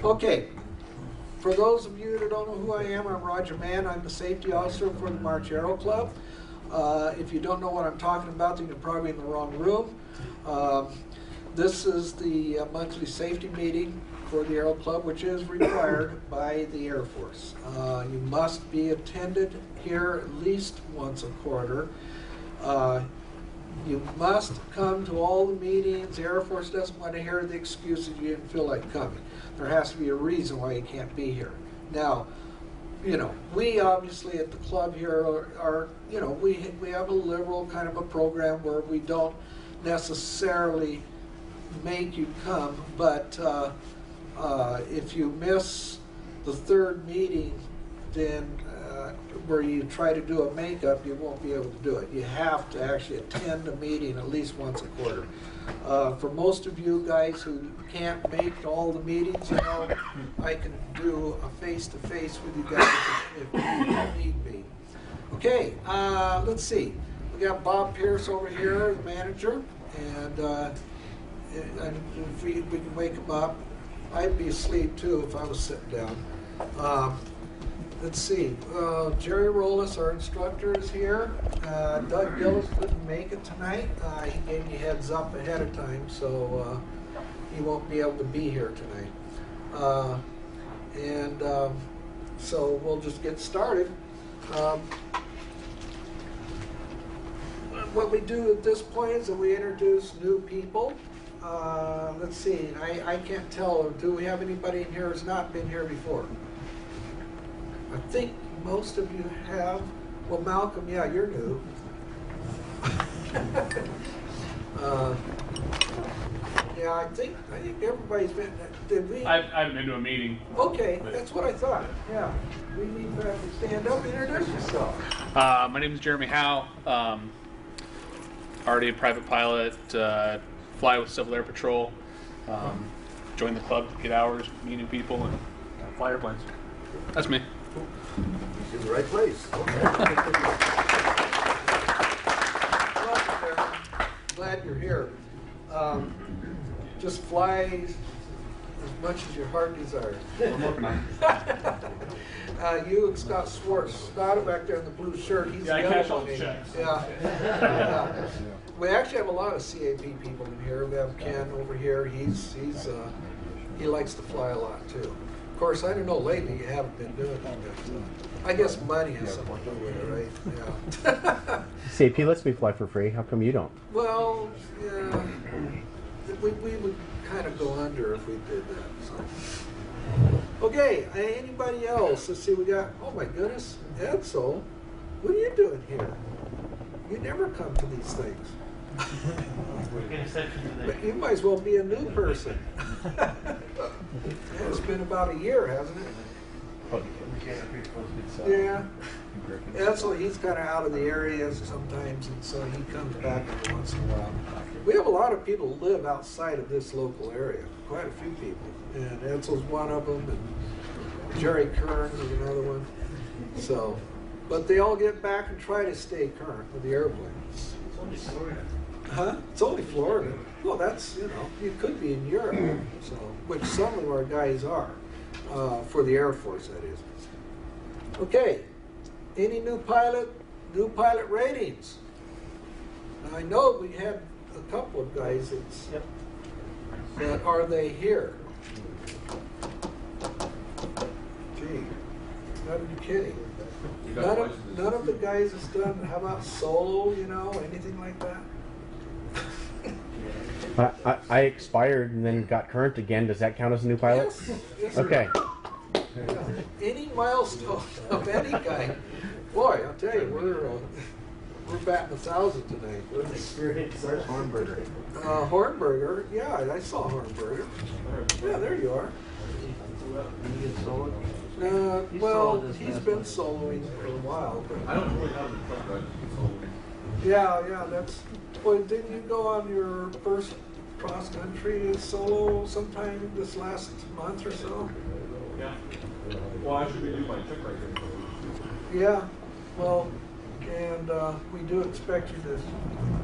Okay, for those of you that don't know who I am, I'm Roger Mann. I'm the safety officer for the March Aero Club. If you don't know what I'm talking about, then you're probably in the wrong room. This is the monthly safety meeting for the Aero Club, which is required by the Air Force. You must be attended here at least once a quarter. You must come to all the meetings. The Air Force doesn't want to hear the excuses you didn't feel like coming. There has to be a reason why you can't be here. Now, you know, we obviously at the club here are you know, we have a liberal kind of a program where we don't necessarily make you come, but if you miss the third meeting, then where you try to do a makeup, you won't be able to do it. You have to actually attend a meeting at least once a quarter. For most of you guys who can't make all the meetings, you know, I can do a face-to-face with you guys if you need me. Okay, let's see. We got Bob Pierce over here, the manager, and if we can wake him up. I'd be asleep too if I was sitting down. Let's see, Jerry Rollis, our instructor, is here. Doug Gillis couldn't make it tonight. He gave me heads up ahead of time, so he won't be able to be here tonight. So we'll just get started. What we do at this point is that we introduce new people. Let's see, I can't tell, do we have anybody in here who's not been here before? I think most of you have. Well, Malcolm, yeah, you're new. Yeah, I think everybody's been. Did we? I haven't been to a meeting. Okay, that's what I thought. Yeah, we need to stand up and introduce yourself. My name is Jeremy Howe. Already a private pilot. Fly with Civil Air Patrol. Join the club to get hours, meet new people, and fly airplanes. That's me. He's in the right place. Okay. Well, glad you're here. Just fly as much as your heart desires. I'm working on it. You and Scott Swartz. Scott back there in the blue shirt. He's Yeah, I the cash other all one. the checks. Yeah. We actually have a lot of CAP people in here. We have Ken over here. He likes to fly a lot too. Of course, I don't know, lately you haven't been doing it, but I guess money has something to do with it, right? Yeah. CAP lets me fly for free. How come you don't? Well, yeah, we would kind of go under if we did that. So. Okay, anybody else? Let's see, we got, oh my goodness, Edsel, what are you doing here? You never come to these things. But you might as well be a new person. It's been about a year, hasn't it? Yeah. Edsel, he's kind of out of the area sometimes, and so he comes back every once in a while. We have a lot of people who live outside of this local area, quite a few people. And Edsel's one of them, and Jerry Kearns is another one. So, but they all get back and try to stay current with the airplanes. Huh? It's only Florida. Well, that's, you know, you could be in Europe, so, which some of our guys are, for the Air Force, that is. Okay, any new pilot ratings? Now, I know we had a couple of guys that are they here? Gee, gotta be kidding. None of the guys has done, how about solo, you know, anything like that? I expired and then got current again. Does that count as a new pilot? Yes, Okay. Yeah. Any milestone of any kind. Boy, I'll tell you, we're batting 1,000 tonight. Experience. There's Hornberger. Hornberger, yeah, I saw Hornberger. Yeah, there you are. Well, he's been soloing for a while. But I don't really have the club right. yeah, that's. Well, didn't you go on your first cross country solo sometime this last month or so? Yeah. Well, I should be doing my check right here. Yeah. Well, and we do expect you to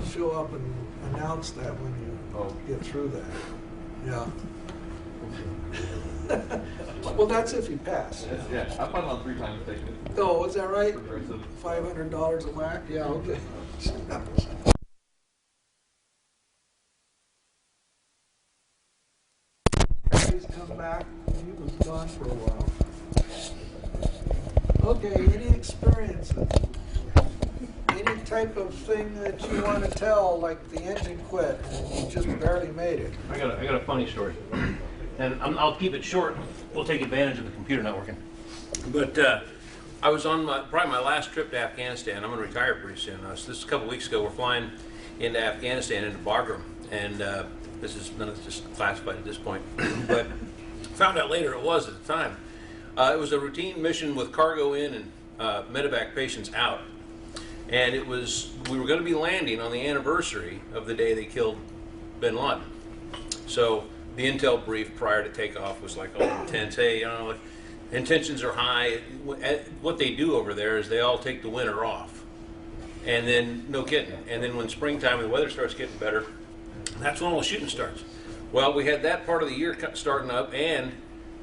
show up and announce that when you get through that. Yeah. Well, that's if you pass. Yeah, I plan on 3 times taking it. Oh, is that right? Progressive. $500 a whack? Yeah, okay. He's come back. He was gone for a while. Okay, any experiences? Any type of thing that you want to tell, like the engine quit and you just barely made it? I got a funny story, and I'll keep it short. We'll take advantage of the computer not working. But I was on probably my last trip to Afghanistan. I'm going to retire pretty soon. This is a couple weeks ago. We're flying into Afghanistan, into Bagram, and this is none of this is classified at this point, but found out later it was at the time. It was a routine mission with cargo in and medevac patients out. And we were going to be landing on the anniversary of the day they killed bin Laden. So the intel brief prior to takeoff was like all intense. Hey, you know, intentions are high. What they do over there is they all take the winter off. And then, no kidding. And then when springtime and the weather starts getting better, that's when all the shooting starts. Well, we had that part of the year starting up and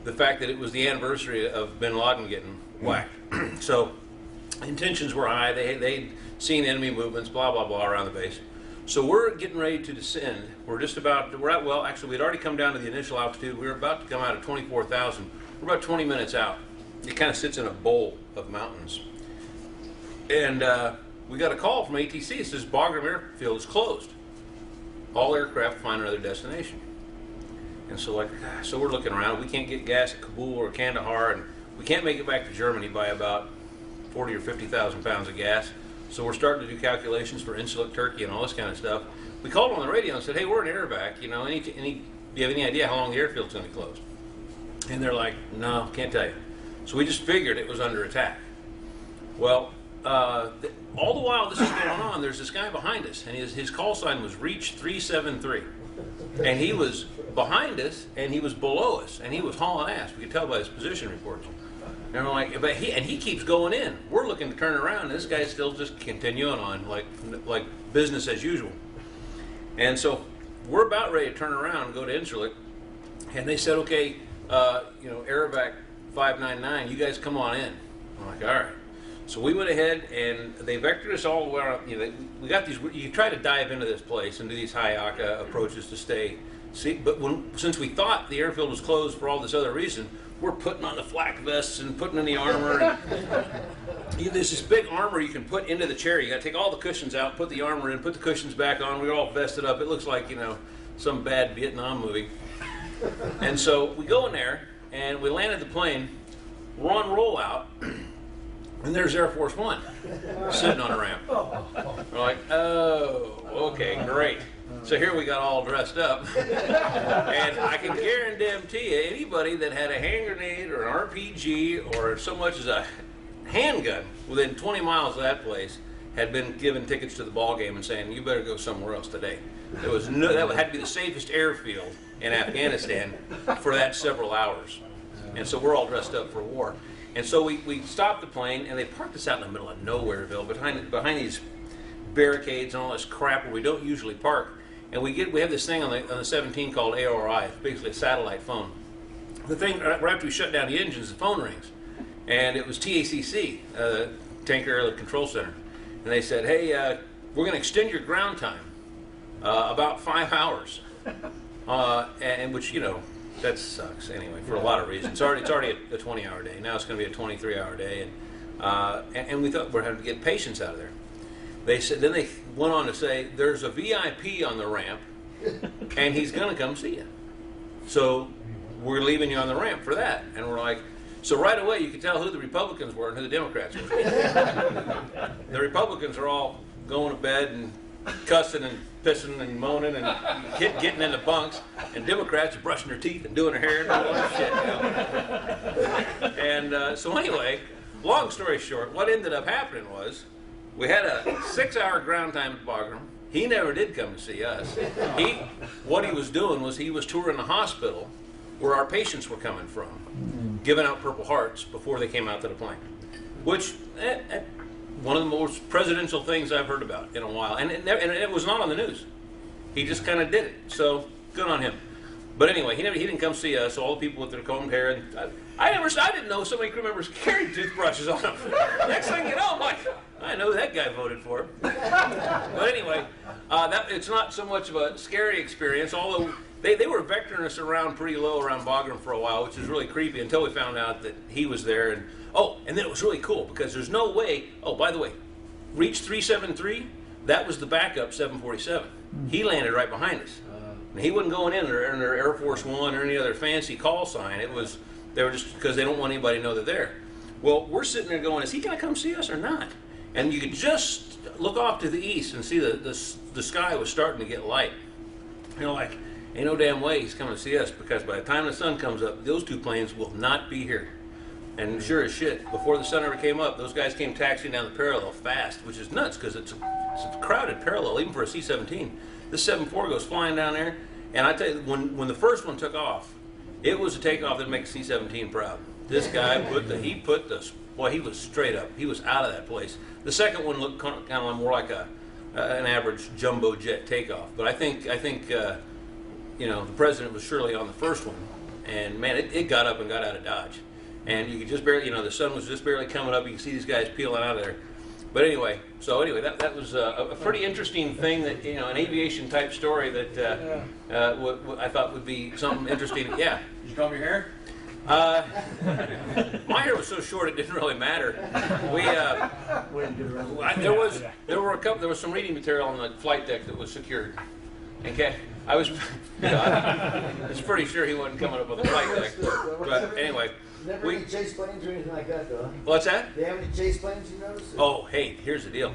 the fact that it was the anniversary of bin Laden getting whacked. So intentions were high. They'd seen enemy movements, blah, blah, blah, around the base. So we're getting ready to descend. We're at, well, actually, we'd already come down to the initial altitude. We were about to come out at 24,000. We're about 20 minutes out. It kind of sits in a bowl of mountains. And we got a call from ATC. It says Bagram Airfield is closed. All aircraft find another destination. And so we're looking around. We can't get gas at Kabul or Kandahar, and we can't make it back to Germany by about 40 or 50,000 pounds of gas. So we're starting to do calculations for Incirlik, Turkey, and all this kind of stuff. We called on the radio and said, "Hey, we're in airvac. You know, do you have any idea how long the airfield's going to be closed?" And they're like, "No, can't tell you." So we just figured it was under attack. Well, all the while this is going on, there's this guy behind us, and his call sign was Reach 373. And he was behind us, and he was below us, and he was hauling ass. We could tell by his position reports. And we're like, but he keeps going in. We're looking to turn around, and this guy's still just continuing on like business as usual. And so we're about ready to turn around and go to Incirlik, and they said, okay, Aerovac 599, you guys come on in. I'm like, all right. So we went ahead and they vectored us all the way around. We got these. You try to dive into this place and do these high approaches to stay. But since we thought the airfield was closed for all this other reason, we're putting on the flak vests and putting in the armor. And there's this big armor you can put into the chair. You got to take all the cushions out, put the armor in, put the cushions back on. We're all vested up. It looks like some bad Vietnam movie. And so we go in there and we landed the plane. We're on rollout. And there's Air Force One sitting on a ramp. We're like, oh, okay, great. So here we got all dressed up. And I can guarantee you, anybody that had a hand grenade or an RPG or so much as a handgun within 20 miles of that place had been given tickets to the ball game and saying, you better go somewhere else today. That had to be the safest airfield in Afghanistan for that several hours. And so we're all dressed up for war. And so we stopped the plane, and they parked us out in the middle of Nowhereville, behind these barricades and all this crap where we don't usually park. And we have this thing on the 17 called ARB. It's basically a satellite phone. The thing, right after we shut down the engines, the phone rings. And it was TACC, Tanker Airlift Control Center. And they said, hey, we're going to extend your ground time about 5 hours. And which, that sucks anyway for a lot of reasons. It's already a 20-hour day. Now it's going to be a 23-hour day, and we thought we're having to get patients out of there. Then they went on to say there's a VIP on the ramp, and he's going to come see you. So we're leaving you on the ramp for that. And we're like, so right away you could tell who the Republicans were and who the Democrats were. The Republicans are all going to bed and cussing and pissing and moaning and getting in the bunks, and Democrats are brushing their teeth and doing their hair and all that shit. And so anyway, long story short, what ended up happening was we had a 6-hour ground time at Bagram. He never did come to see us. What he was doing was he was touring the hospital where our patients were coming from, giving out Purple Hearts before they came out to the plane, which one of the most presidential things I've heard about in a while. And it was not on the news. He just kind of did it. So good on him. But anyway, he didn't come see us. All the people with their combed hair, and I didn't know so many crew members carried toothbrushes on them. Next thing you know, I'm like, I know that guy voted for him. But anyway, it's not so much of a scary experience, although they were vectoring us around pretty low around Bagram for a while, which was really creepy until we found out that he was there. And then it was really cool because there's no way. Oh, by the way, Reach 373, that was the backup 747. He landed right behind us. And he wasn't going in there under Air Force One or any other fancy call sign. They were just because they don't want anybody to know they're there. Well, we're sitting there going, is he going to come see us or not? And you could just look off to the east and see the sky was starting to get light. You know, like, ain't no damn way he's coming to see us, because by the time the sun comes up, those two planes will not be here. And sure as shit, before the sun ever came up, those guys came taxiing down the parallel fast, which is nuts because it's a crowded parallel, even for a C-17. This 7-4 goes flying down there, and I tell you, when the first one took off, it was a takeoff that makes C-17 proud. This guy he was straight up. He was out of that place. The second one looked kind of more like an average jumbo jet takeoff. But I think you know, the president was surely on the first one, and man, it got up and got out of Dodge, and you could just barely, you know, the sun was just barely coming up. You can see these guys peeling out of there. But anyway, that was a pretty interesting thing, that, you know, an aviation type story that I thought would be something interesting. Yeah. Did you comb your hair? My hair was so short it didn't really matter. There was some reading material on the flight deck that was secured. Okay, I was pretty sure he wasn't coming up on the flight deck. But anyway. Never any chase planes or anything like that, though? What's that? Do they have any chase planes, you notice? Oh, hey, here's the deal.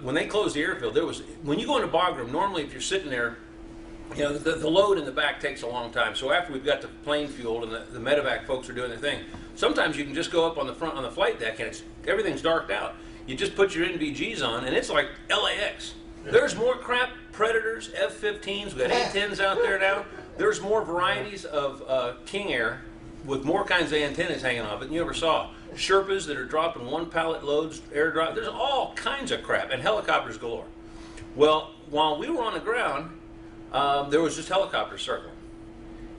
When they closed the airfield, when you go into Bagram, normally if you're sitting there, you know, the load in the back takes a long time. So after we've got the plane fueled and the medevac folks are doing their thing, sometimes you can just go up on the front on the flight deck and everything's darked out. You just put your NVGs on and it's like LAX. There's more crap, Predators, F-15s, we've got A-10s out there now. There's more varieties of King Air with more kinds of antennas hanging off it than you ever saw. Sherpas that are dropping one pallet loads, airdrop. There's all kinds of crap, and helicopters galore. Well, while we were on the ground, there was just helicopters circling.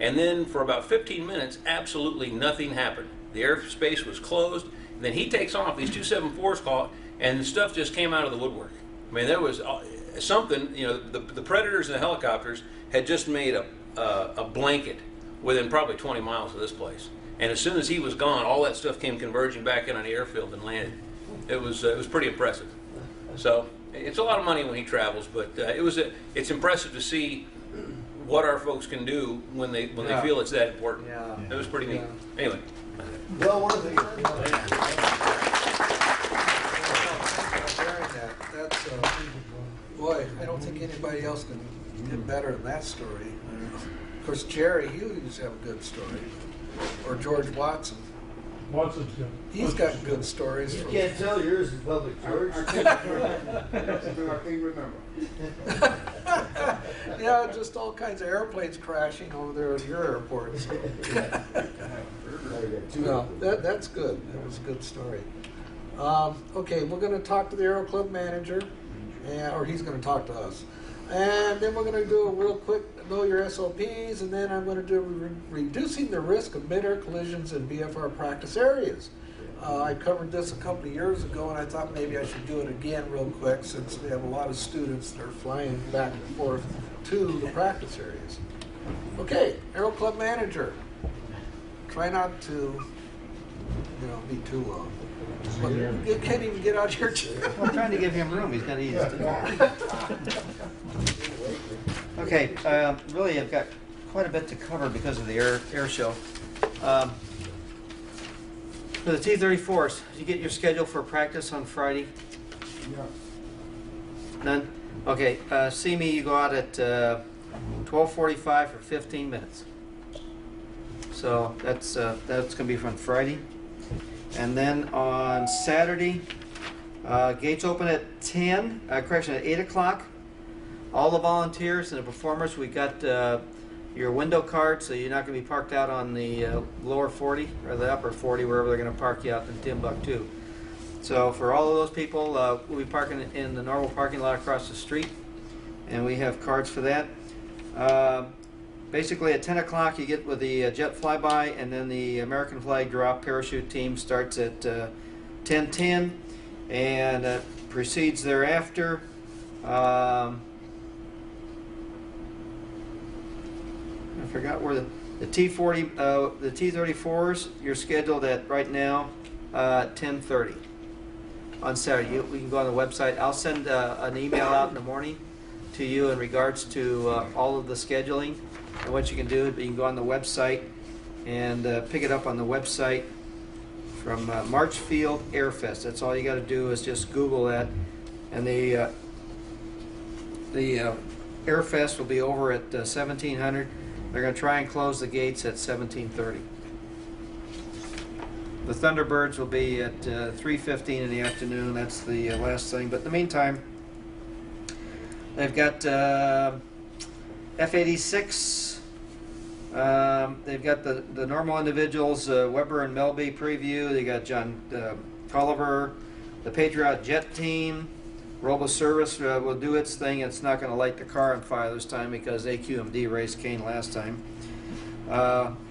And then for about 15 minutes, absolutely nothing happened. The airspace was closed. And then he takes off, these two 7-4s call, and the stuff just came out of the woodwork. I mean, there was something, you know, the Predators and the helicopters had just made a blanket within probably 20 miles of this place. And as soon as he was gone, all that stuff came converging back in on the airfield and landed. It was pretty impressive. So it's a lot of money when he travels, but it's impressive to see what our folks can do when they feel it's that important. Yeah. It was pretty neat. Anyway. Well, one of the... That's boy, I don't think anybody else can get better than that story. Of course, Jerry, he used to have a good story. Or George Watson. Watson's good. He's got good stories. You can't tell yours in public, George. Our king remember. Yeah, just all kinds of airplanes crashing over there at your airport. So. No, that's good. That was a good story. Okay, we're going to talk to the Aero Club manager, or he's going to talk to us. And then we're going to do a real quick know your SOPs, and then I'm going to do reducing the risk of mid-air collisions in VFR practice areas. I covered this a couple of years ago, and I thought maybe I should do it again real quick since we have a lot of students that are flying back and forth to the practice areas. Okay, Aero Club manager. Try not to, be too long. Well, you can't even get out here. I'm trying to give him room. He's got to eat. Okay, really, I've got quite a bit to cover because of the air show. For the T-34s, did you get your schedule for practice on Friday? Yeah. None? Okay, see me, you go out at 12:45 for 15 minutes. So that's going to be from Friday. And then on Saturday, gates open at 10, at 8 o'clock. All the volunteers and the performers, we got your window card, so you're not going to be parked out on the lower 40 or the upper 40, wherever they're going to park you out in Timbuktu. So for all of those people, we'll be parking in the normal parking lot across the street, and we have cards for that. Basically, at 10 o'clock, you get with the jet flyby, and then the American flag drop parachute team starts at 10:10 and proceeds thereafter. I forgot where the T-40, the T-34s, you're scheduled at right now 10:30 on Saturday. We can go on the website. I'll send an email out in the morning to you in regards to all of the scheduling. And what you can do, you can go on the website and pick it up on the website from Marchfield Airfest. That's all you got to do is just Google that. And the Airfest will be over at 1700. They're going to try and close the gates at 1730. The Thunderbirds will be at 3:15 in the afternoon. That's the last thing. But in the meantime, they've got F-86. They've got the normal individuals, Weber and Melby preview. They got John Culliver, the Patriot Jet Team. Robo Service will do its thing. It's not going to light the car on fire this time because AQMD raced Kane last time.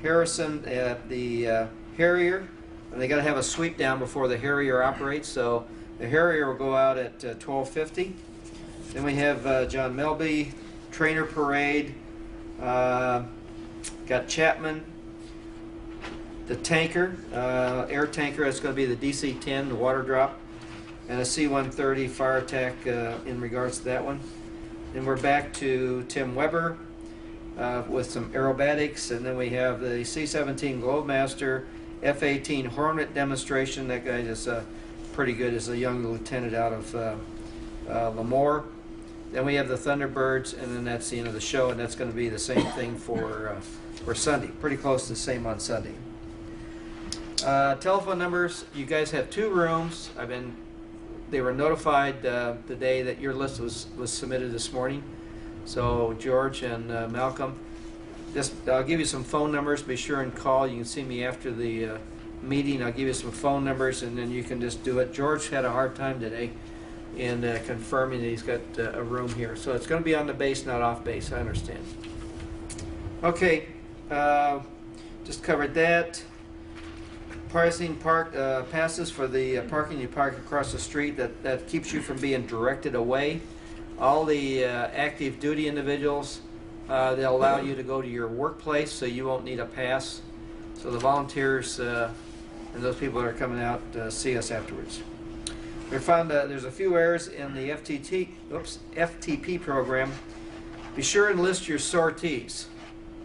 Harrison at the Harrier. And they got to have a sweep down before the Harrier operates. So the Harrier will go out at 12:50. Then we have John Melby, Trainer Parade. Got Chapman, the tanker, air tanker. That's going to be the DC-10, the water drop, and a C-130 fire attack in regards to that one. Then we're back to Tim Weber with some aerobatics, and then we have the C-17 Globemaster, F-18 Hornet demonstration. That guy is pretty good as a young lieutenant out of Lemoore. Then we have the Thunderbirds, and then that's the end of the show, and that's going to be the same thing for Sunday. Pretty close to the same on Sunday. Telephone numbers, you guys have 2 rooms. They were notified the day that your list was submitted this morning. So George and Malcolm, I'll give you some phone numbers. Be sure and call. You can see me after the meeting. I'll give you some phone numbers, and then you can just do it. George had a hard time today in confirming that he's got a room here. So it's going to be on the base, not off base. I understand. Okay, just covered that. Pricing passes for the parking you park across the street. That keeps you from being directed away. All the active duty individuals, they'll allow you to go to your workplace, so you won't need a pass. So the volunteers and those people that are coming out see us afterwards. We found there's a few errors in the FTP program. Be sure and list your sorties.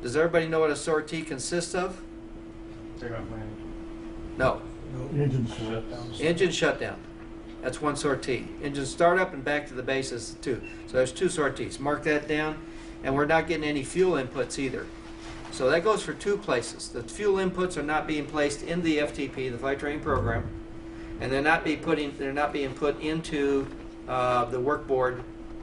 Does everybody know what a sortie consists of? No. Engine shutdown. Engine shutdown. That's one sortie. Engine startup and back to the base is 2. So there's 2 sorties. Mark that down. And we're not getting any fuel inputs either. So that goes for 2 places. The fuel inputs are not being placed in the FTP, the flight training program, and they're not being put into the work board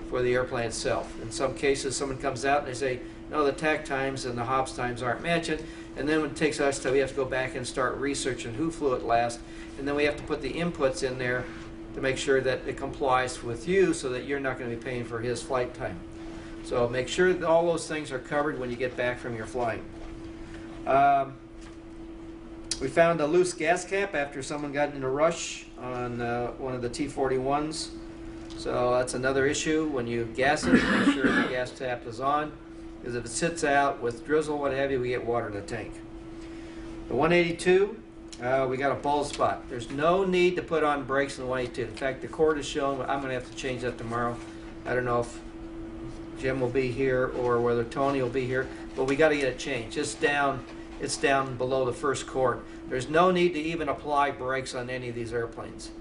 for the airplane itself. In some cases, someone comes out and they say, no, the tack times and the hops times aren't matching. And then it takes us till we have to go back and start researching who flew it last. And then we have to put the inputs in there to make sure that it complies with you so that you're not going to be paying for his flight time. So make sure that all those things are covered when you get back from your flying. We found a loose gas cap after someone got in a rush on one of the T-41s. So that's another issue. When you gas it, make sure the gas tap is on. Because if it sits out with drizzle, what have you, we get water in the tank. The 182, we got a bald spot. There's no need to put on brakes in the 182. In fact, the cord is shown. I'm going to have to change that tomorrow. I don't know if Jim will be here or whether Tony will be here, but we got to get it changed. It's down below the first cord. There's no need to even apply brakes on any of these airplanes.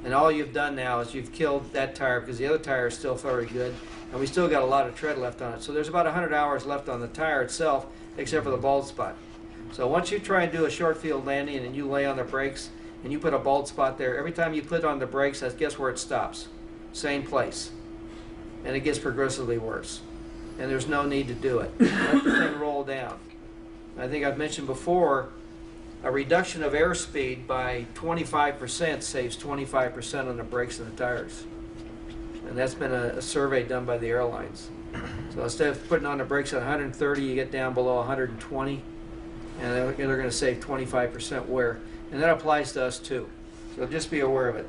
And all you've done now is you've killed that tire because the other tire is still very good, and we still got a lot of tread left on it. So there's about 100 hours left on the tire itself, except for the bald spot. So once you try and do a short field landing and you lay on the brakes and you put a bald spot there, every time you put on the brakes, guess where it stops? Same place. And it gets progressively worse. And there's no need to do it. Let the thing roll down. I think I've mentioned before, a reduction of airspeed by 25% saves 25% on the brakes and the tires. And that's been a survey done by the airlines. So instead of putting on the brakes at 130, you get down below 120, and they're going to save 25% wear. And that applies to us too. So just be aware of it.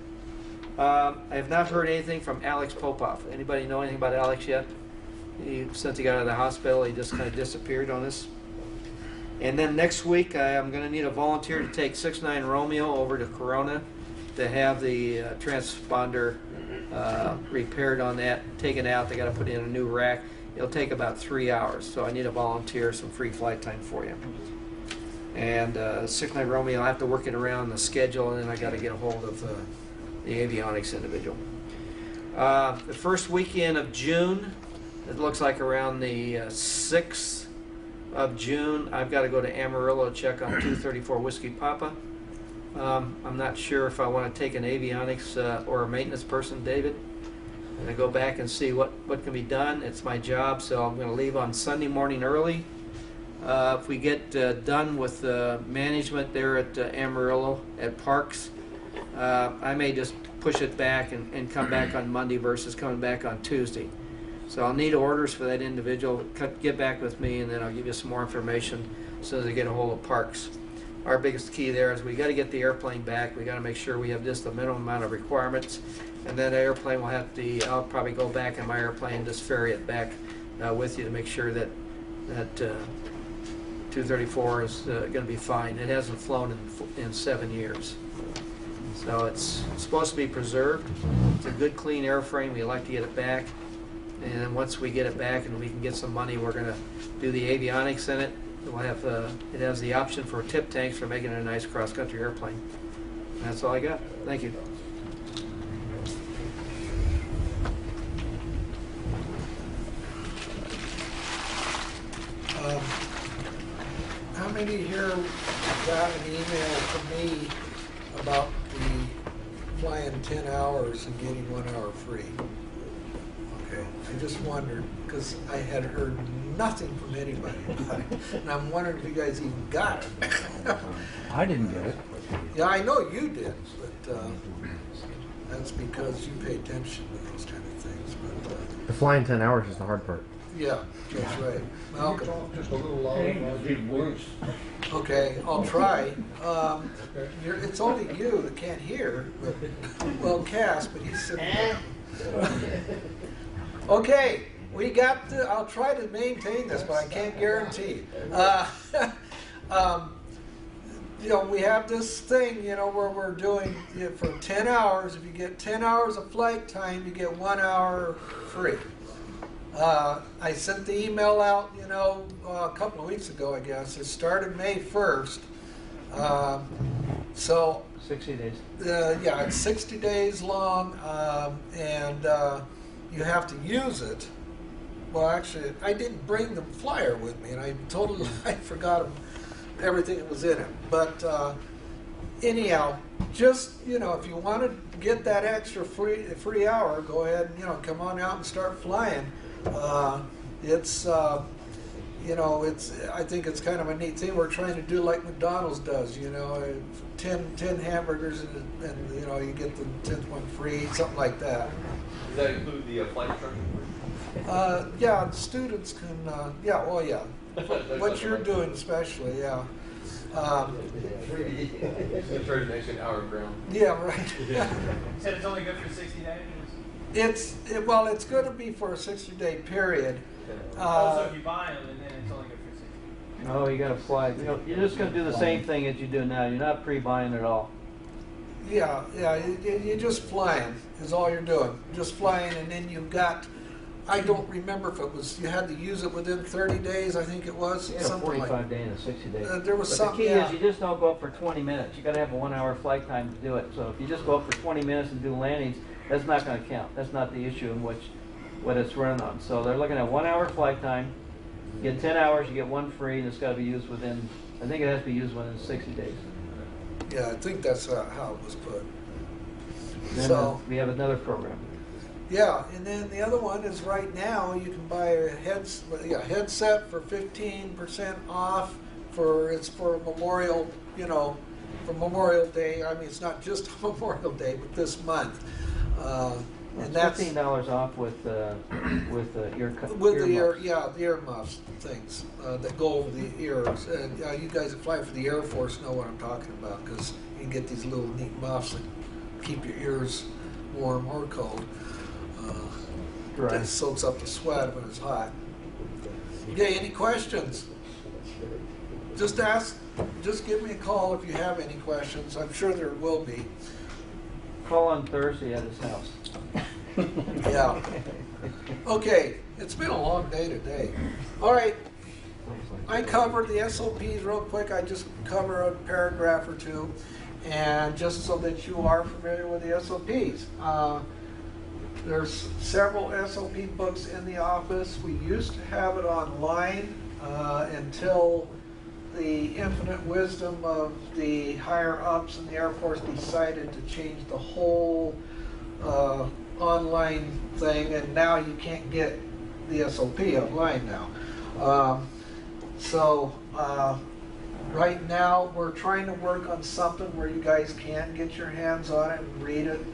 I have not heard anything from Alex Popoff. Anybody know anything about Alex yet? Since he got out of the hospital, he just kind of disappeared on us. And then next week, I'm going to need a volunteer to take 69 Romeo over to Corona to have the transponder repaired on that, taken out. They got to put in a new rack. It'll take about 3 hours, so I need a volunteer, some free flight time for you. And 69 Romeo, I have to work it around the schedule, and then I got to get a hold of the avionics individual. The first weekend of June, it looks like around the 6th of June, I've got to go to Amarillo to check on 234 Whiskey Papa. I'm not sure if I want to take an avionics or a maintenance person, David. I'm going to go back and see what can be done. It's my job, so I'm going to leave on Sunday morning early. If we get done with management there at Amarillo at Parks, I may just push it back and come back on Monday versus coming back on Tuesday. So I'll need orders for that individual. Get back with me, and then I'll give you some more information as soon as I get a hold of Parks. Our biggest key there is we got to get the airplane back. We got to make sure we have just the minimum amount of requirements, and then the airplane will have to. I'll probably go back in my airplane and just ferry it back with you to make sure that 234 is going to be fine. It hasn't flown in 7 years, so it's supposed to be preserved. It's a good, clean airframe. We like to get it back, and then once we get it back and we can get some money, we're going to do the avionics in it. We'll have it has the option for tip tanks for making it a nice cross-country airplane. And that's all I got. Thank you. How many here got an email from me about the flying 10 hours and getting 1 hour free? Okay, I just wondered, because I had heard nothing from anybody about it, and I'm wondering if you guys even got it. I didn't get it. Yeah, I know you did, but that's because you pay attention to those kind of things. But The flying 10 hours is the hard part. yeah, that's right. Malcolm. Just a little louder. Okay, I'll try. It's only you that can't hear, but, well, Cass, but he's sitting there. Okay, we got the, I'll try to maintain this, but I can't guarantee. You know, we have this thing, you know, where we're doing for 10 hours. If you get 10 hours of flight time, you get 1 hour free. I sent the email out, you know, a couple of weeks ago, I guess. It started May 1st. So 60 days. yeah, it's 60 days long, and you have to use it. Well, actually, I didn't bring the flyer with me, and I totally I forgot everything that was in it. But anyhow, just, you know, if you want to get that extra free hour, go ahead and, you know, come on out and start flying. It's you know, I think it's kind of a neat thing. We're trying to do like McDonald's does, you know, 10 hamburgers and you know, you get the 10th one free, something like that. Does that include the flight instructor? Yeah, students can, yeah, well, yeah. What you're doing especially, yeah. It's going to charge an extra hour of ground. Yeah, right. You said it's only good for 60 days? Well, it's going to be for a 60-day period. Also, if you buy them, and then it's only good for 60 days. No, you got to fly. You know, you're just going to do the same thing as you do now. You're not pre-buying at all. Yeah, you're just flying is all you're doing. Just flying, and then you've got, I don't remember if it was, you had to use it within 30 days, I think it was. You got a something 45 like day and a 60 day. there was But something, the key yeah. is you just don't go up for 20 minutes. You got to have a 1 hour flight time to do it. So if you just go up for 20 minutes and do landings, that's not going to count. That's not the issue in what it's run on. So they're looking at 1 hour flight time. You get 10 hours, you get one free, and it's got to be used within, I think it has to be used within 60 days. Yeah, I think that's how it was put. Then So, we have another program. yeah, and then the other one is right now you can buy a headset for 15% off it's for Memorial, you know, for Memorial Day. I mean, it's not just Memorial Day, but this month. And that's $15 off with ear with the ear, muffs. yeah, the ear muffs things that go over the ears. And you guys that fly for the Air Force know what I'm talking about, because you can get these little neat muffs that keep your ears warm or cold. Right. That soaks up the sweat when it's hot. Okay, any questions? Just ask. Just give me a call if you have any questions. I'm sure there will be. Call on Thursday at his house. Yeah. Okay, it's been a long day today. All right, I covered the SOPs real quick. I just cover a paragraph or two, and just so that you are familiar with the SOPs. There's several SOP books in the office. We used to have it online until the infinite wisdom of the higher ups in the Air Force decided to change the whole online thing, and now you can't get the SOP online now. Right now we're trying to work on something where you guys can get your hands on it and read it.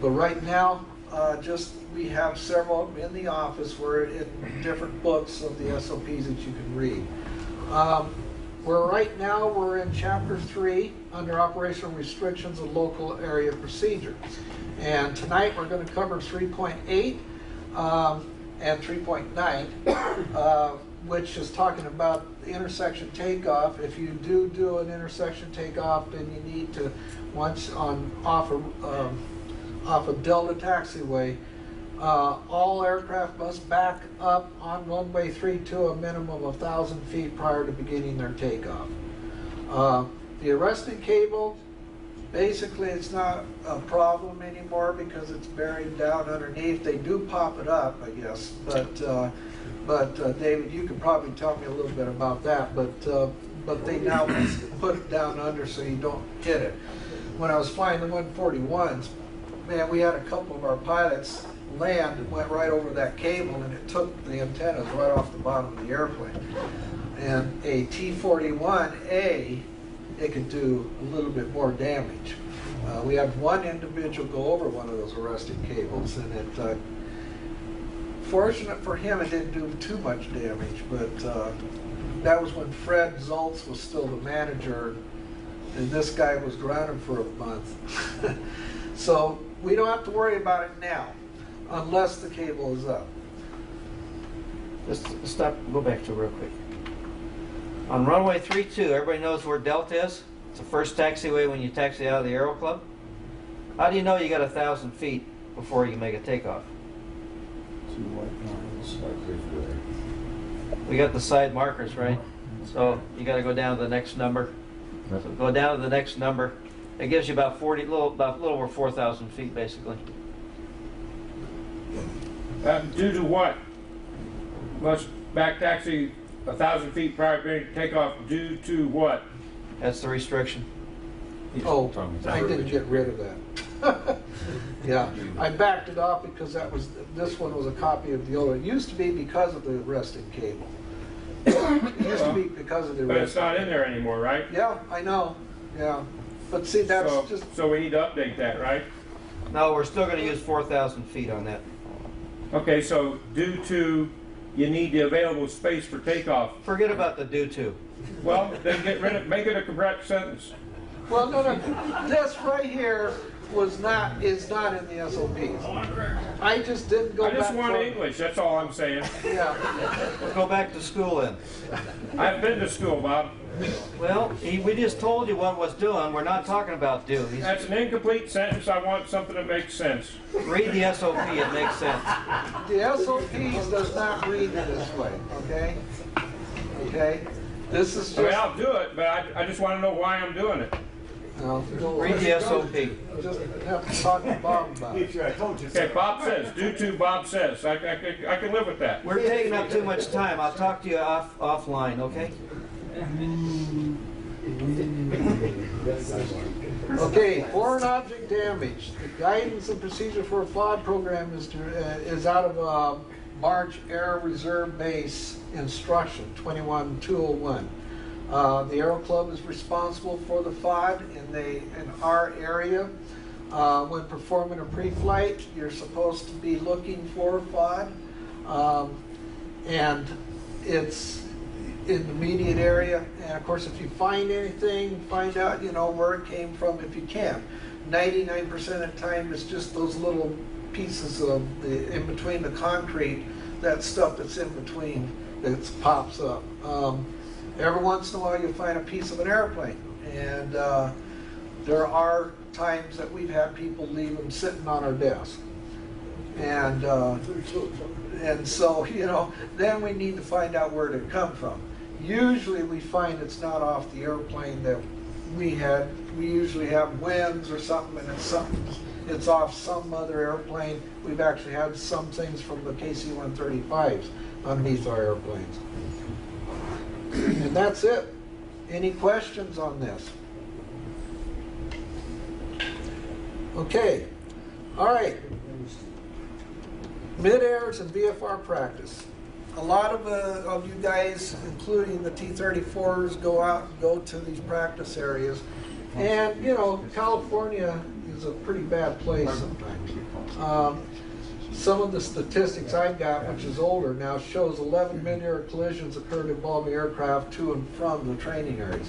But right now, we have several in the office where in different books of the SOPs that you can read. Right now we're in Chapter 3 under Operational Restrictions and Local Area Procedure. And tonight we're going to cover 3.8 and 3.9, which is talking about the intersection takeoff. If you do an intersection takeoff, then you need to, once off of Delta Taxiway, all aircraft must back up on runway 32 a minimum of 1,000 feet prior to beginning their takeoff. The arresting cable, basically it's not a problem anymore because it's buried down underneath. They do pop it up, I guess, but David, you could probably tell me a little bit about that, but they now put it down under so you don't hit it. When I was flying the 141s, man, we had a couple of our pilots land and went right over that cable, and it took the antennas right off the bottom of the airplane. And a T-41A, it could do a little bit more damage. We had one individual go over one of those arresting cables, and it, fortunate for him, it didn't do too much damage, but that was when Fred Zoltz was still the manager, and this guy was grounded for a month. So we don't have to worry about it now, unless the cable is up. Let's stop, go back to real quick. On runway 32, everybody knows where Delta is? It's the first taxiway when you taxi out of the Aero Club. How do you know you got 1,000 feet before you make a takeoff? We got the side markers, right? So you got to go down to the next number. So go down to the next number. It gives you about a little over 4,000 feet, basically. Due to what? Must back taxi 1,000 feet prior to takeoff due to what? That's the restriction. Oh, I didn't get rid of that. Yeah, I backed it off because this one was a copy of the old. It used to be because of the arresting cable. It used to be because of the arresting. But it's not in there anymore, right? Yeah, I know. Yeah, but see, that's So we need to update that, right? No, we're still going to use 4,000 feet on that. Okay, so due to you need the available space for takeoff. Forget about the due to. Well, then get rid of, make it a correct sentence. Well, no. This right here is not in the SOPs. I just didn't go back. I just want English, that's all I'm saying. Yeah. We'll go back to school then. I've been to school, Bob. Well, we just told you what was doing. We're not talking about do. That's an incomplete sentence. I want something that makes sense. Read the SOP, it makes sense. The SOPs does not read this way, okay? Okay? This is just... I mean, I'll do it, but I just want to know why I'm doing it. Read the SOP. Just have to talk to Bob about it. Okay, Bob says, due to Bob says. I can live with that. We're taking up too much time. I'll talk to you offline, okay? Okay, foreign object damage. The guidance and procedure for a FOD program is out of March Air Reserve Base Instruction 21201. The Aero Club is responsible for the FOD in our area. When performing a pre-flight, you're supposed to be looking for FOD, and it's in the immediate area. And of course, if you find anything, find out, where it came from if you can. 99% of the time, it's just those little pieces of in between the concrete, that stuff that's in between that pops up. Every once in a while, you'll find a piece of an airplane, and there are times that we've had people leave them sitting on our desk, and so then we need to find out where it come from. Usually, we find it's not off the airplane that we had. We usually have winds or something, and it's off some other airplane. We've actually had some things from the KC-135s underneath our airplanes. And that's it. Any questions on this? Okay. All right. Mid-airs and VFR practice. A lot of you guys, including the T-34s, go to these practice areas. And, California is a pretty bad place sometimes. Some of the statistics I've got, which is older now, shows 11 mid-air collisions occurred involving aircraft to and from the training areas.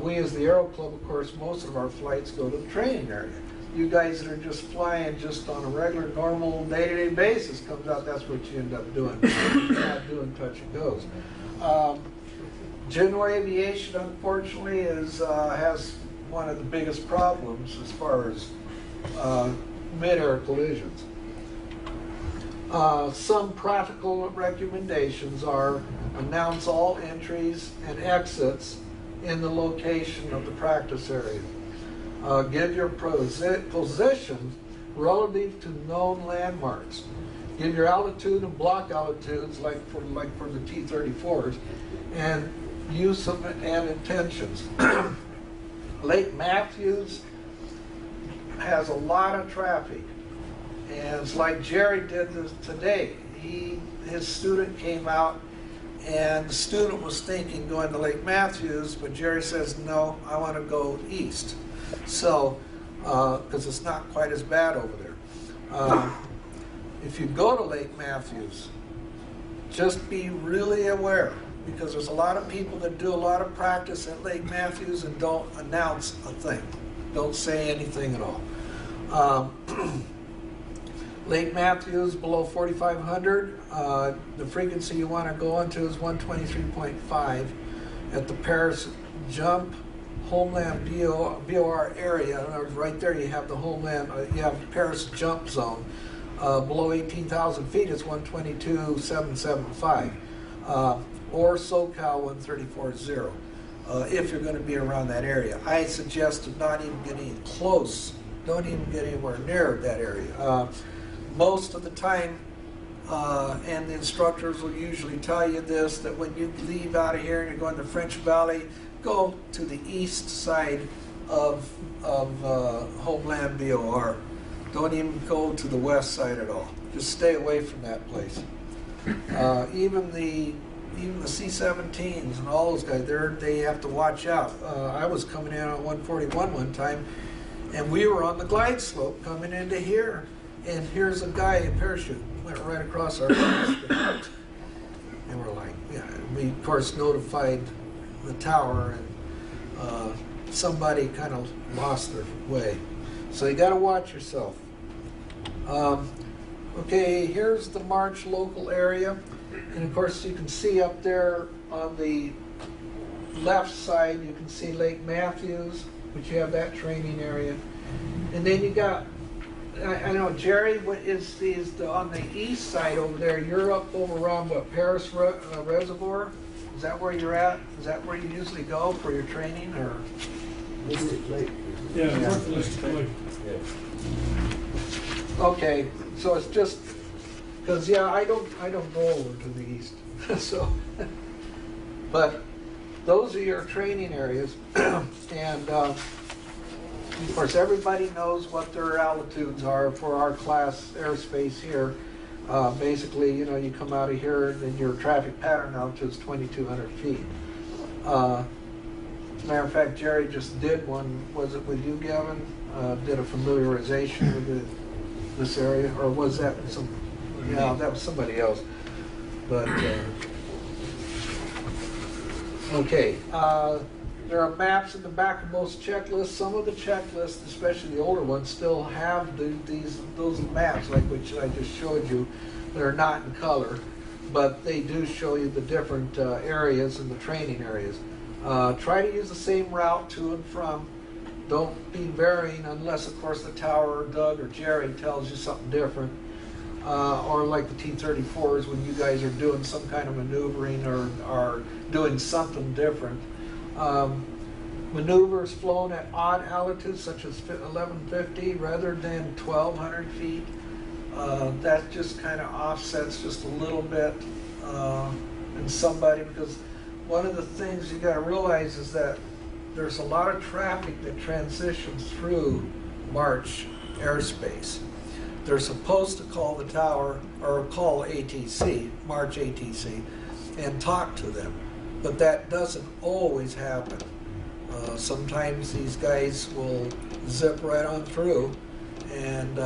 We as the Aero Club, of course, most of our flights go to the training area. You guys that are just flying just on a regular, normal, day-to-day basis, comes out that's what you end up doing. You're not doing touch and goes. General aviation, unfortunately, has one of the biggest problems as far as mid-air collisions. Some practical recommendations are announce all entries and exits in the location of the practice area. Give your position relative to known landmarks. Give your altitude and block altitudes like for the T-34s, and use them and intentions. Lake Matthews has a lot of traffic, and it's like Jerry did this today. His student came out, and the student was thinking going to Lake Matthews, but Jerry says, no, I want to go east. So, because it's not quite as bad over there. If you go to Lake Matthews, just be really aware, because there's a lot of people that do a lot of practice at Lake Matthews and don't announce a thing, don't say anything at all. Lake Matthews below 4,500, the frequency you want to go into is 123.5 at the Paris jump homeland VOR area. Right there you have the homeland, you have Paris jump zone. Below 18,000 feet it's 122.775. Or SoCal 134.0 if you're going to be around that area. I suggest not even getting close, don't even get anywhere near that area. Most of the time, and the instructors will usually tell you this, that when you leave out of here and you're going to French Valley, go to the east side of Homeland VOR. Don't even go to the west side at all. Just stay away from that place. Even the C-17s and all those guys, they have to watch out. I was coming in on 141 one time, and we were on the glide slope coming into here, and here's a guy in parachute went right across our path. And we're like, yeah. We of course notified the tower, and somebody kind of lost their way. So you got to watch yourself. Okay, here's the March local area. And of course you can see up there on the left side, you can see Lake Matthews, which you have that training area. And then you got, I know Jerry, what is on the east side over there, you're up over around what, Paris Reservoir? Is that where you're at? Is that where you usually go for your training, or? Yeah. Okay, so it's just, because yeah, I don't go over to the east, so, but those are your training areas, and of course everybody knows what their altitudes are for our class airspace here. Basically, you know, you come out of here and your traffic pattern altitude is 2,200 feet. Matter of fact, Jerry just did one, was it with you, Gavin? Did a familiarization with this area, or was that some, yeah, that was somebody else. But, okay, there are maps in the back of most checklists. Some of the checklists, especially the older ones, still have those maps, like which I just showed you. They're not in color, but they do show you the different areas and the training areas. Try to use the same route to and from. Don't be varying unless, of course, the tower, or Doug, or Jerry tells you something different. Or like the T-34s when you guys are doing some kind of maneuvering or are doing something different. Maneuvers flown at odd altitudes such as 1150 rather than 1200 feet. That just kind of offsets just a little bit in somebody, because one of the things you got to realize is that there's a lot of traffic that transitions through March airspace. They're supposed to call the tower or call ATC, March ATC, and talk to them, but that doesn't always happen. Sometimes these guys will zip right on through, and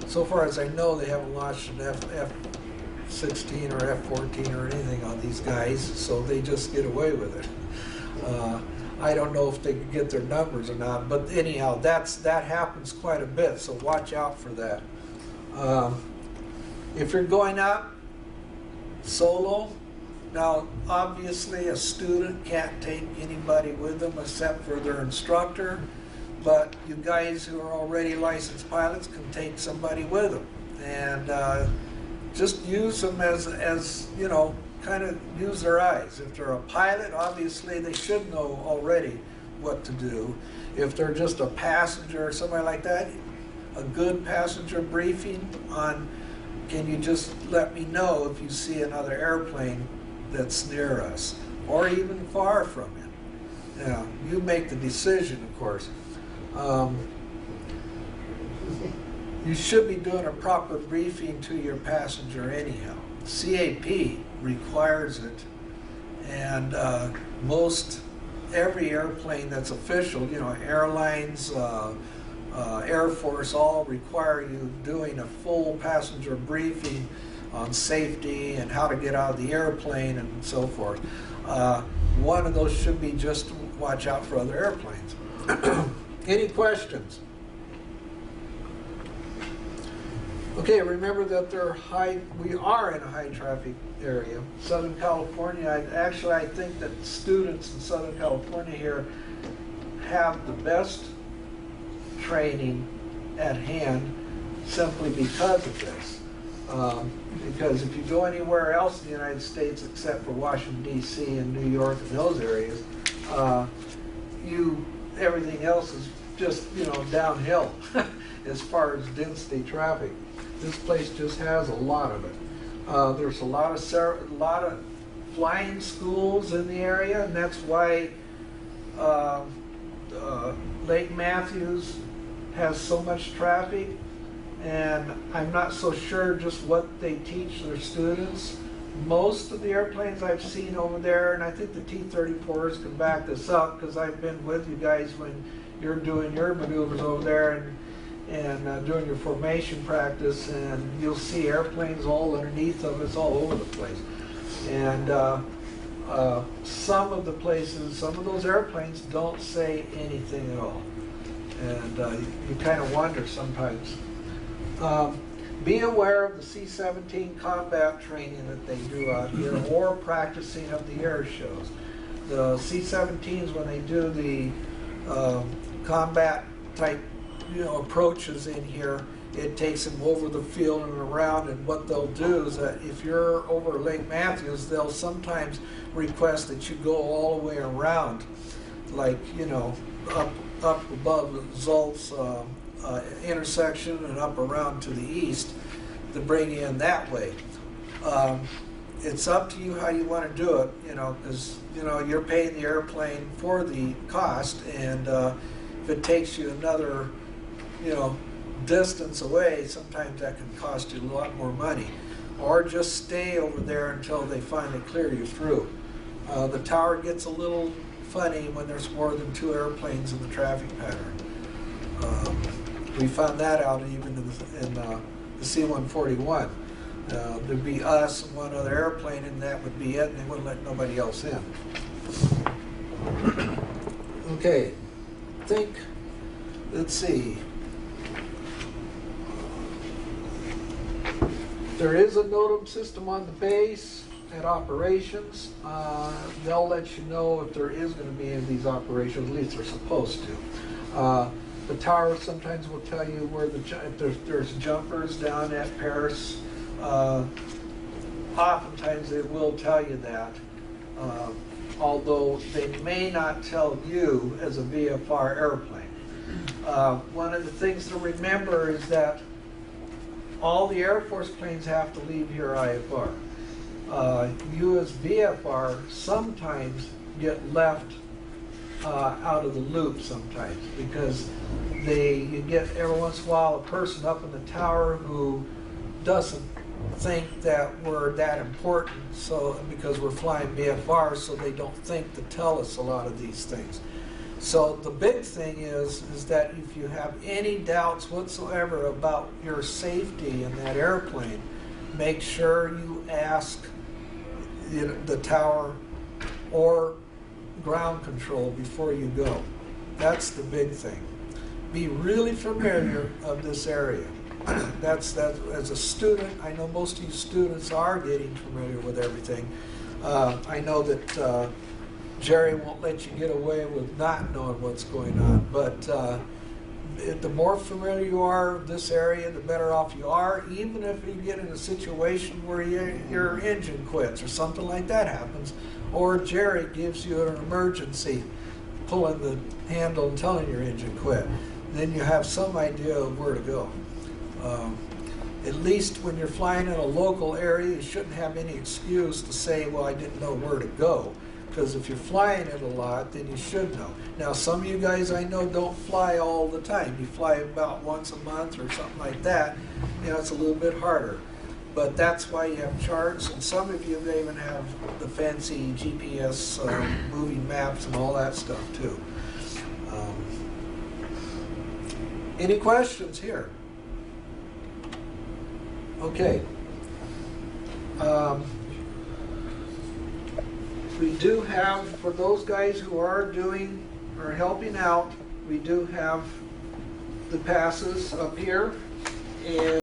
so far as I know, they haven't launched an F-16 or F-14 or anything on these guys, so they just get away with it. I don't know if they can get their numbers or not, but anyhow, that happens quite a bit, so watch out for that. If you're going up solo, now obviously a student can't take anybody with them except for their instructor, but you guys who are already licensed pilots can take somebody with them, and just use them as you know, kind of use their eyes. If they're a pilot, obviously they should know already what to do. If they're just a passenger or somebody like that, a good passenger briefing on, can you just let me know if you see another airplane that's near us or even far from it. Yeah, you make the decision, of course. You should be doing a proper briefing to your passenger anyhow. CAP requires it, and every airplane that's official, you know, airlines, Air Force, all require you doing a full passenger briefing on safety and how to get out of the airplane and so forth. One of those should be just to watch out for other airplanes. Any questions? Okay, remember that we are in a high traffic area. Southern California, I think that students in Southern California here have the best training at hand simply because of this. Because if you go anywhere else in the United States except for Washington, D.C. and New York and those areas, everything else is just, you know, downhill as far as density traffic. This place just has a lot of it. There's a lot of flying schools in the area, and that's why Lake Matthews has so much traffic. And I'm not so sure just what they teach their students. Most of the airplanes I've seen over there, and I think the T-34s can back this up because I've been with you guys when you're doing your maneuvers over there and doing your formation practice, and you'll see airplanes all underneath of us all over the place. And some of those airplanes don't say anything at all. And you kind of wonder sometimes. Be aware of the C-17 combat training that they do out here, or practicing of the air shows. The C-17s, when they do the combat type, you know, approaches in here, it takes them over the field and around. And what they'll do is that if you're over Lake Matthews, they'll sometimes request that you go all the way around, like, you know, up above the Zulz intersection and up around to the east to bring you in that way. It's up to you how you want to do it, you know, because, you know, you're paying the airplane for the cost, and if it takes you another, you know, distance away, sometimes that can cost you a lot more money. Or just stay over there until they finally clear you through. The tower gets a little funny when there's more than 2 airplanes in the traffic pattern. We found that out even in the C-141. There'd be us and one other airplane, and that would be it, and they wouldn't let nobody else in. Okay, let's see. There is a NOTAM system on the base at operations. They'll let you know if there is going to be any of these operations, at least they're supposed to. The tower sometimes will tell you where if there's jumpers down at Paris. Oftentimes they will tell you that, although they may not tell you as a VFR airplane. One of the things to remember is that all the Air Force planes have to leave here IFR. You as VFR sometimes get left out of the loop sometimes, because you get every once in a while a person up in the tower who doesn't think that we're that important, so because we're flying VFR, so they don't think to tell us a lot of these things. So the big thing is that if you have any doubts whatsoever about your safety in that airplane, make sure you ask the tower or ground control before you go. That's the big thing. Be really familiar of this area. That's as a student, I know most of you students are getting familiar with everything. I know that Jerry won't let you get away with not knowing what's going on, but the more familiar you are with this area, the better off you are, even if you get in a situation where your engine quits or something like that happens, or Jerry gives you an emergency, pulling the handle and telling your engine quit. Then you have some idea of where to go. At least when you're flying in a local area, you shouldn't have any excuse to say, well, I didn't know where to go. Because if you're flying it a lot, then you should know. Now, some of you guys I know don't fly all the time. You fly about once a month or something like that. You know, it's a little bit harder. But that's why you have charts, and some of you may even have the fancy GPS moving maps and all that stuff too. Any questions here? Okay. We do have, for those guys who are helping out, we do have the passes up here. And